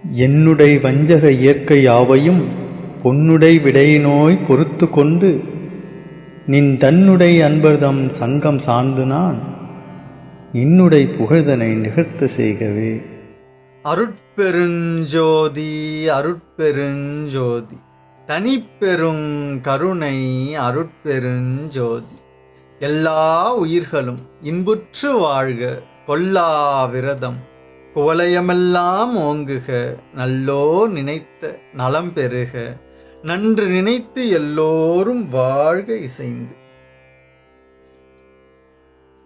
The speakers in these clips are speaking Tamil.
என்னுடை வஞ்சக இயற்கை யாவையும் பொன்னுடை விடையினோய் பொறுத்து கொண்டு நின் தன்னுடை அன்பர்தம் சங்கம் சார்ந்து நான் நின்னுடை புகழ்தனை நிகழ்த்த செய்கவே. அருட்பெருஞ்சோதி அருட்பெருஞ்சோதி தனிப்பெருங் கருணை அருட்பெருஞ்சோதி. எல்லா உயிர்களும் இன்புற்று வாழ்க, கொல்லா விரதம் குவலயமெல்லாம் ஓங்குக, நல்லோ நினைத்த நலம் பெறுக, நன்று நினைத்து எல்லோரும் வாழ்க இசைந்து.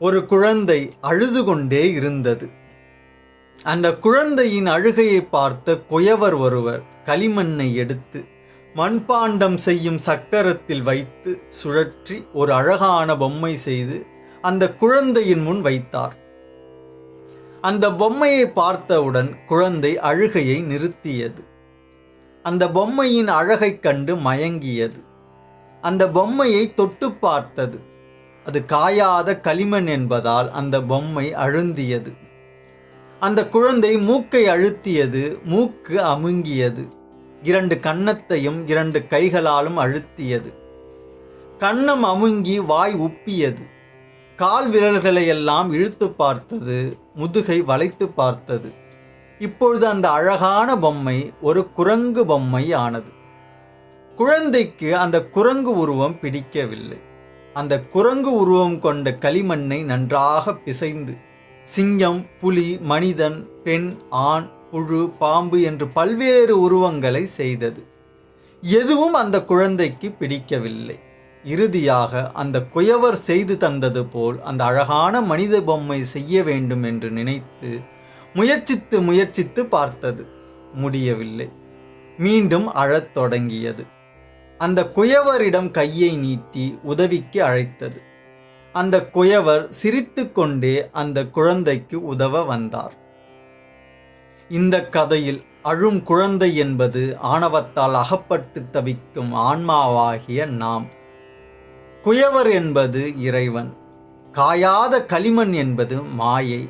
ஒரு குழந்தை அழுது கொண்டே இருந்தது. அந்த குழந்தையின் அழுகையை பார்த்த குயவர் ஒருவர் களிமண்ணை எடுத்து மண்பாண்டம் செய்யும் சக்கரத்தில் வைத்து சுழற்றி ஒரு அழகான பொம்மை செய்து அந்த குழந்தையின் முன் வைத்தார். அந்த பொம்மையை பார்த்தவுடன் குழந்தை அழுகையை நிறுத்தியது. அந்த பொம்மையின் அழகைக் கண்டு மயங்கியது. அந்த பொம்மையை தொட்டு பார்த்தது. அது காயாத களிமண் என்பதால் அந்த பொம்மை அழுந்தியது. அந்த குழந்தை மூக்கை அழுத்தியது. மூக்கு அமுங்கியது. 2 கன்னத்தையும் 2 கைகளாலும் அழுத்தியது. கன்னம் அமுங்கி வாய் உப்பியது. கால் விரல்களையெல்லாம் இழுத்து பார்த்தது. முதுகை வளைத்து பார்த்தது. இப்பொழுது அந்த அழகான பொம்மை ஒரு குரங்கு பொம்மை ஆனது. குழந்தைக்கு அந்த குரங்கு உருவம் பிடிக்கவில்லை. அந்த குரங்கு உருவம் கொண்ட களிமண்ணை நன்றாக பிசைந்து சிங்கம், புலி, மனிதன், பெண், ஆண், புழு, பாம்பு என்று பல்வேறு உருவங்களை செய்தது. எதுவும் அந்த குழந்தைக்கு பிடிக்கவில்லை. இறுதியாக அந்த குயவர் செய்து தந்தது போல் அந்த அழகான மனித பொம்மை செய்ய வேண்டும் என்று நினைத்து முயற்சித்து பார்த்தது. முடியவில்லை. மீண்டும் அழத் தொடங்கியது. அந்த குயவரிடம் கையை நீட்டி உதவிக்கு அழைத்தது. அந்த குயவர் சிரித்து கொண்டே அந்த குழந்தைக்கு உதவ வந்தார். இந்த கதையில் அழும் குழந்தை என்பது ஆணவத்தால் அகப்பட்டு தவிக்கும் ஆன்மாவாகிய நாம். குயவர் என்பது இறைவன். காயாத களிமண் என்பது மாயை.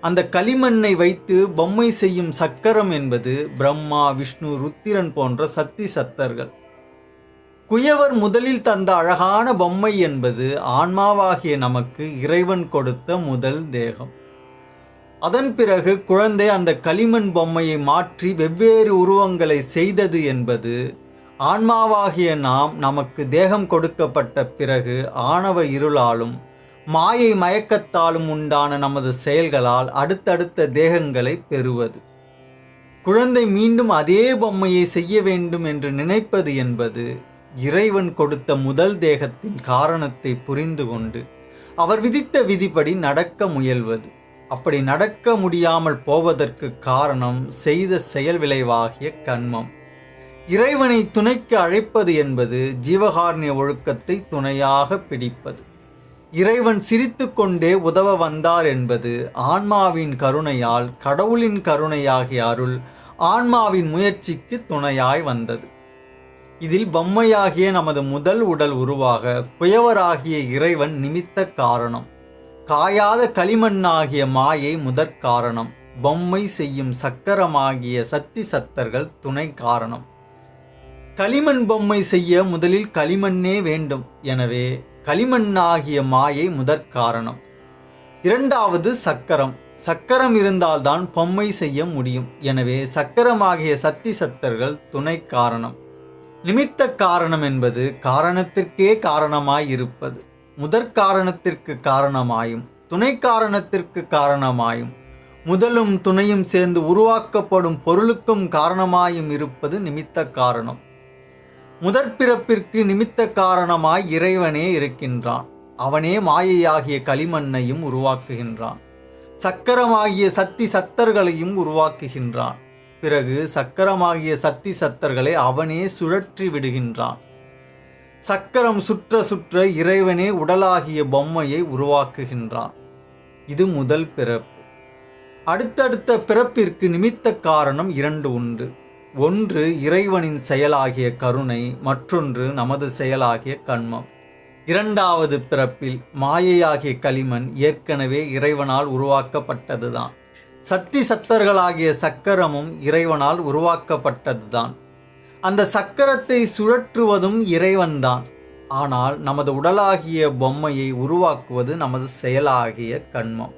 அந்த களிமண்ணை வைத்து பொம்மை செய்யும் சக்கரம் என்பது பிரம்மா, விஷ்ணு, ருத்திரன் போன்ற சக்தி சத்தர்கள். குயவர் முதலில் தந்த அழகான பொம்மை என்பது ஆன்மாவாகிய நமக்கு இறைவன் கொடுத்த முதல் தேகம். அதன் பிறகு குழந்தை அந்த களிமண் பொம்மையை மாற்றி வெவ்வேறு உருவங்களை செய்தது என்பது ஆன்மாவாகிய நாம் நமக்கு தேகம் கொடுக்கப்பட்ட பிறகு ஆணவ இருளாலும் மாயை மயக்கத்தாலும் உண்டான நமது செயல்களால் அடுத்தடுத்த தேகங்களை பெறுவது. குழந்தை மீண்டும் அதே பொம்மையை செய்ய வேண்டும் என்று நினைப்பது என்பது இறைவன் கொடுத்த முதல் தேகத்தின் காரணத்தை புரிந்து கொண்டு அவர் விதித்த விதிப்படி நடக்க முயல்வது. அப்படி நடக்க முடியாமல் போவதற்கு காரணம் செய்த செயல் விளைவாகிய கன்மம். இறைவனை துணைக்கு அழைப்பது என்பது ஜீவகாருண்ய ஒழுக்கத்தை துணையாக பிடிப்பது. இறைவன் சிரித்து கொண்டே உதவ வந்தார் என்பது ஆன்மாவின் கருணையால் கடவுளின் கருணையாகிய அருள் ஆன்மாவின் முயற்சிக்கு துணையாய் வந்தது. இதில் பொம்மையாகிய நமது முதல் உடல் உருவாக குயவராகிய இறைவன் நிமித்த காரணம். காயாத களிமண்ணாகிய மாயை முதற் காரணம். பொம்மை செய்யும் சக்கரமாகிய சக்தி சத்தர்கள் துணை காரணம். களிமண் பொம்மை செய்ய முதலில் களிமண்ணே வேண்டும். எனவே களிமண்ணாகிய மாயை முதற் காரணம். இரண்டாவது சக்கரம். சக்கரம் இருந்தால்தான் பொம்மை செய்ய முடியும். எனவே சக்கரமாகிய சக்தி சத்தர்கள் துணை காரணம். நிமித்த காரணம் என்பது காரணத்திற்கே காரணமாய் இருப்பது. முதற் காரணத்திற்கு காரணமாயும் துணை காரணத்திற்கு காரணமாயும் முதலும் துணையும் சேர்ந்து உருவாக்கப்படும் பொருளுக்கும் காரணமாயும் இருப்பது நிமித்த காரணம். முதற் பிறப்பிற்கு நிமித்த காரணமாய் இறைவனே இருக்கின்றான். அவனே மாயையாகிய களிமண்ணையும் உருவாக்குகின்றான். சக்கரமாகிய சக்தி சத்தர்களையும் உருவாக்குகின்றான். பிறகு சக்கரமாகிய சக்தி சத்தர்களை அவனே சுழற்றி விடுகின்றான். சக்கரம் சுற்ற சுற்ற இறைவனே உடலாகிய பொம்மையை உருவாக்குகின்றான். இது முதல் பிறப்பு. அடுத்தடுத்த பிறப்பிற்கு நிமித்த காரணம் 2 உண்டு. ஒன்று இறைவனின் செயலாகிய கருணை, மற்றொன்று நமது செயலாகிய கன்மம். இரண்டாவது பிறப்பில் மாயையாகிய களிமண் ஏற்கனவே இறைவனால் உருவாக்கப்பட்டதுதான். சக்தி சத்தர்களாகிய சக்கரமும் இறைவனால் உருவாக்கப்பட்டதுதான். அந்த சக்கரத்தை சுழற்றுவதும் இறைவன்தான். ஆனால் நமது உடலாகிய பொம்மையை உருவாக்குவது நமது செயலாகிய கண்மம்.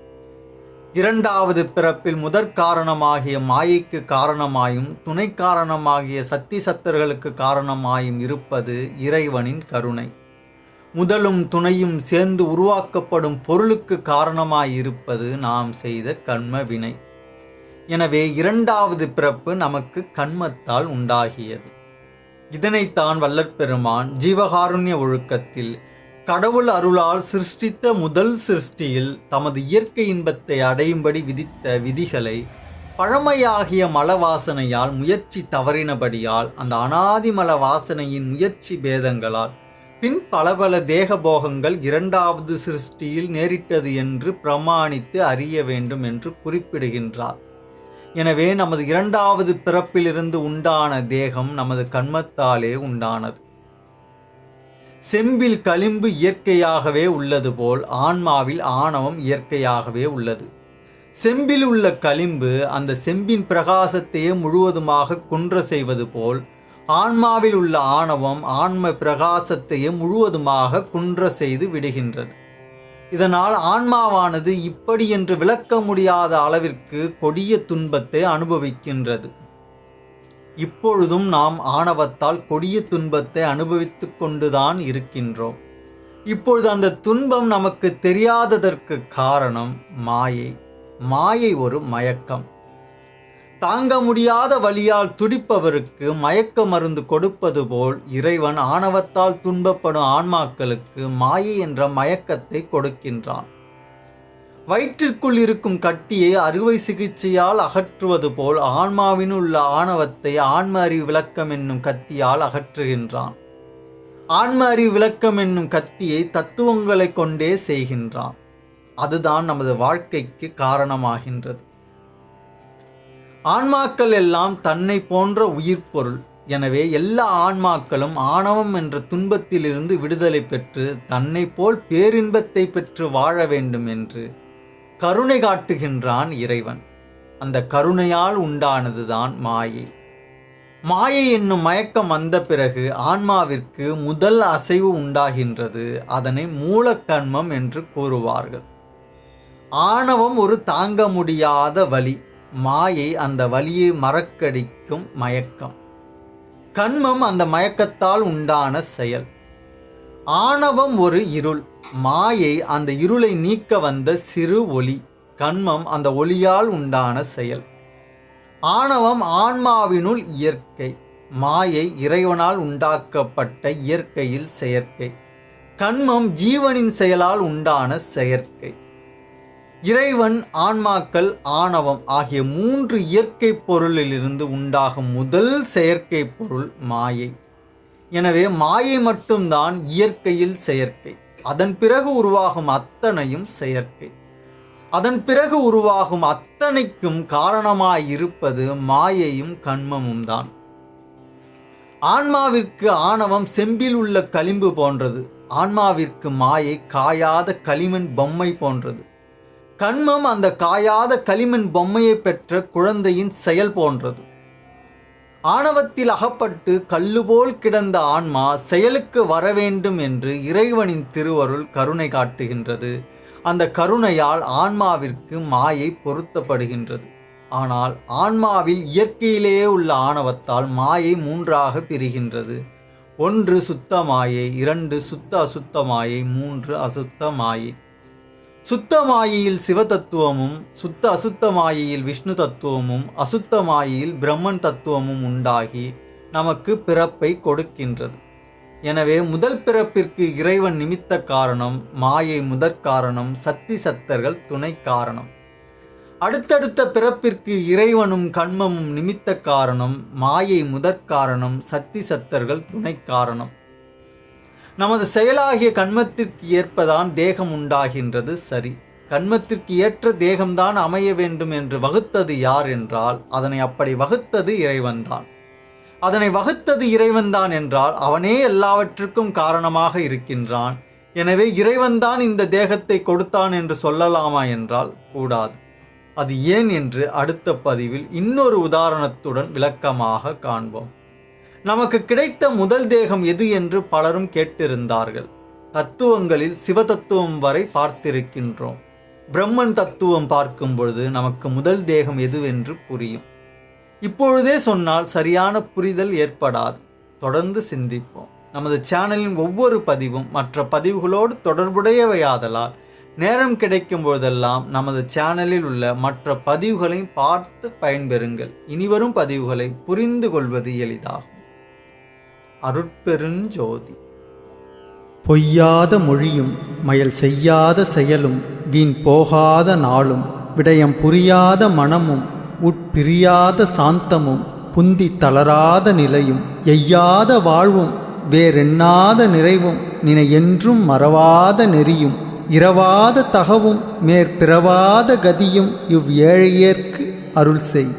இரண்டாவது பிறப்பில் முதற் காரணமாகிய மாயைக்கு காரணமாயும் துணை காரணமாகிய சக்தி சத்தர்களுக்கு காரணமாயும் இருப்பது இறைவனின் கருணை. முதலும் துணையும் சேர்ந்து உருவாக்கப்படும் பொருளுக்கு காரணமாயிருப்பது நாம் செய்த கண்ம வினை. எனவே இரண்டாவது பிறப்பு நமக்கு கண்மத்தால் உண்டாகியது. இதனைத்தான் வள்ளற்பெருமான் ஜீவகாருண்ய ஒழுக்கத்தில் கடவுள் அருளால் சிருஷ்டித்த முதல் சிருஷ்டியில் தமது இயற்கை இன்பத்தை அடையும்படி விதித்த விதிகளை பழமையாகிய மலவாசனையால் முயற்சி தவறினபடியால் அந்த அனாதி மல வாசனையின் முயற்சி பேதங்களால் பின் பல தேகபோகங்கள் இரண்டாவது சிருஷ்டியில் நேரிட்டது என்று பிரமாணித்து அறிய வேண்டும் என்று குறிப்பிடுகின்றார். எனவே நமது இரண்டாவது பிறப்பிலிருந்து உண்டான தேகம் நமது கண்மத்தாலே உண்டானது. செம்பில் களிம்பு இயற்கையாகவே உள்ளது போல் ஆன்மாவில் ஆணவம் இயற்கையாகவே உள்ளது. செம்பில் உள்ள களிம்பு அந்த செம்பின் பிரகாசத்தையே முழுவதுமாக குன்ற செய்வது போல் ஆன்மாவில் உள்ள ஆணவம் ஆன்ம பிரகாசத்தையே முழுவதுமாக குன்ற செய்து விடுகின்றது. இதனால் ஆன்மாவானது இப்படி என்று விளக்க முடியாத அளவிற்கு கொடிய துன்பத்தை அனுபவிக்கின்றது. இப்பொழுதும் நாம் ஆணவத்தால் கொடிய துன்பத்தை அனுபவித்து கொண்டுதான் இருக்கின்றோம். இப்பொழுது அந்த துன்பம் நமக்கு தெரியாததற்கு காரணம் மாயை. மாயை ஒரு மயக்கம். தாங்க முடியாத வலியால் துடிப்பவருக்கு மயக்க மருந்து கொடுப்பது போல் இறைவன் ஆணவத்தால் துன்பப்படும் ஆன்மாக்களுக்கு மாயை என்ற மயக்கத்தை கொடுக்கின்றான். வயிற்றிற்குள் இருக்கும் கட்டியை அறுவை சிகிச்சையால் அகற்றுவது போல் ஆன்மாவின் உள்ள ஆணவத்தை ஆன்ம அறிவு விளக்கம் என்னும் கத்தியால் அகற்றுகின்றான். ஆன்ம அறிவு விளக்கம் என்னும் கத்தியை தத்துவங்களை கொண்டே செய்கின்றான். அதுதான் நமது வாழ்க்கைக்கு காரணமாகின்றது. ஆன்மாக்கள் எல்லாம் தன்னை போன்ற உயிர் பொருள். எனவே எல்லா ஆன்மாக்களும் ஆணவம் என்ற துன்பத்திலிருந்து விடுதலை பெற்று தன்னை போல் பேரின்பத்தை பெற்று வாழ வேண்டும் என்று கருணை காட்டுகின்றான் இறைவன். அந்த கருணையால் உண்டானதுதான் மாயை. மாயை என்னும் மயக்கம் வந்த பிறகு ஆன்மாவிற்கு முதல் அசைவு உண்டாகின்றது. அதனை மூலக்கண்மம் என்று கூறுவார்கள். ஆணவம் ஒரு தாங்க முடியாத வலி. மாயை அந்த வலியை மறக்கடிக்கும் மயக்கம். கண்மம் அந்த மயக்கத்தால் உண்டான செயல். ஆணவம் ஒரு இருள். மாயை அந்த இருளை நீக்க வந்த சிறு ஒளி. கண்மம் அந்த ஒளியால் உண்டான செயல். ஆணவம் ஆன்மாவினுள் இயற்கை. மாயை இறைவனால் உண்டாக்கப்பட்ட இயற்கையில் செயற்கை. கண்மம் ஜீவனின் செயலால் உண்டான செயற்கை. இறைவன், ஆன்மாக்கள், ஆணவம் ஆகிய மூன்று இயற்கை பொருளிலிருந்து உண்டாகும் முதல் செயற்கை பொருள் மாயை. எனவே மாயை மட்டும்தான் இயற்கையில் செயற்கை. அதன் பிறகு உருவாகும் அத்தனையும் செயற்கை. அதன் பிறகு உருவாகும் அத்தனைக்கும் காரணமாயிருப்பது மாயையும் கண்மமும் தான். ஆன்மாவிற்கு ஆணவம் செம்பில் உள்ள களிம்பு போன்றது. ஆன்மாவிற்கு மாயை காயாத களிமண் பொம்மை போன்றது. கண்மம் அந்த காயாத களிமண் பொம்மையை பெற்ற குழந்தையின் செயல் போன்றது. ஆணவத்தில் அகப்பட்டு கல்லுபோல் கிடந்த ஆன்மா செயலுக்கு வரவேண்டும் என்று இறைவனின் திருவருள் கருணை காட்டுகின்றது. அந்த கருணையால் ஆன்மாவிற்கு மாயை பொருத்தப்படுகின்றது. ஆனால் ஆன்மாவில் இயற்கையிலேயே உள்ள ஆணவத்தால் மாயை மூன்றாக பிரிகின்றது. 1 சுத்த மாயை, 2 சுத்த அசுத்த மாயை, 3 அசுத்த மாயை. சுத்த மாயையில் சிவதத்துவமும் சுத்த அசுத்த மாயையில் விஷ்ணு தத்துவமும் அசுத்த மாயையில் பிரம்மன் தத்துவமும் உண்டாகி நமக்கு பிறப்பை கொடுக்கின்றது. எனவே முதல் பிறப்பிற்கு இறைவன் நிமித்த காரணம், மாயை முதற் காரணம், சக்தி சத்தர்கள் துணை காரணம். அடுத்தடுத்த பிறப்பிற்கு இறைவனும் கண்மமும் நிமித்த காரணம், மாயை முதற் காரணம், சக்தி சத்தர்கள் துணை காரணம். நமது செயலாகிய கண்மத்திற்கு ஏற்பதான் தேகம் உண்டாகின்றது. சரி, கண்மத்திற்கு ஏற்ற தேகம்தான் அமைய வேண்டும் என்று வகுத்தது யார் என்றால் அதனை அப்படி வகுத்தது இறைவன்தான். அதனை வகுத்தது இறைவன்தான் என்றால் அவனே எல்லாவற்றுக்கும் காரணமாக இருக்கின்றான். எனவே இறைவன்தான் இந்த தேகத்தை கொடுத்தான் என்று சொல்லலாமா என்றால் கூடாது. அது ஏன் என்று அடுத்த பதிவில் இன்னொரு உதாரணத்துடன் விளக்கமாக காண்போம். நமக்கு கிடைத்த முதல் தேகம் எது என்று பலரும் கேட்டிருந்தார்கள். தத்துவங்களில் சிவதத்துவம் வரை பார்த்திருக்கின்றோம். பிரம்மன் தத்துவம் பார்க்கும் பொழுது நமக்கு முதல் தேகம் எதுவென்று புரியும். இப்பொழுதே சொன்னால் சரியான புரிதல் ஏற்படாது. தொடர்ந்து சிந்திப்போம். நமது சேனலின் ஒவ்வொரு பதிவும் மற்ற பதிவுகளோடு தொடர்புடையவையாதலால் நேரம் கிடைக்கும் போதெல்லாம் நமது சேனலில் உள்ள மற்ற பதிவுகளை பார்த்து பயன்பெறுங்கள். இனிவரும் பதிவுகளை புரிந்து கொள்வது எளிதாகும். அருட்பெருஞ்சோதி. பொய்யாத மொழியும் மயல் செய்யாத செயலும் வீண் போகாத நாளும் விடயம் புரியாத மனமும் உட்பிரியாத சாந்தமும் புந்தி தளராத நிலையும் எய்யாத வாழ்வும் வேறெண்ணாத நிறைவும் நினை என்றும் மறவாத நெறியும் இரவாத தகவும் மேற்பிறவாத கதியும் இவ் ஏழையேற்கு அருள் செய்.